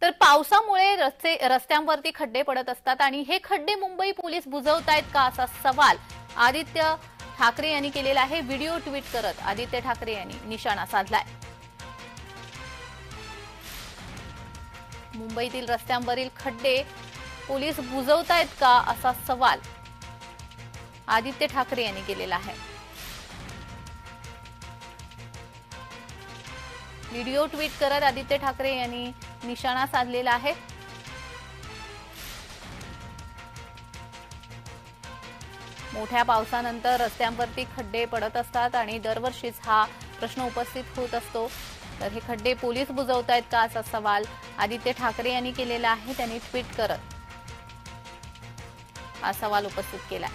तर पावसामुळे रस्त्यांवरती खड्डे पडत असतात आणि हे खड्डे मुंबई पोलीस बुजवतायत का असा सवाल आदित्य ठाकरे यांनी केलेला आहे। व्हिडिओ ट्विट करत आदित्य ठाकरे यांनी निशाणा साधलाय। मुंबईतील रस्त्यांवरील खड्डे पोलीस बुजवतायत का असा सवाल आदित्य ठाकरे यांनी केलेला आहे। व्हिडिओ ट्विट करत आदित्य ठाकरे यांनी निशाणा साधलेला आहे। मोठ्या पावसानंतर रस्त्यांवरती खड्डे पडत असतात आणि दरवर्षीच हा प्रश्न उपस्थित होत असतो। तर हे खड्डे पोलीस बुजवतायत का असा सवाल आदित्य ठाकरे यांनी केलेला आहे। त्यांनी ट्विट करत हा सवाल उपस्थित केला।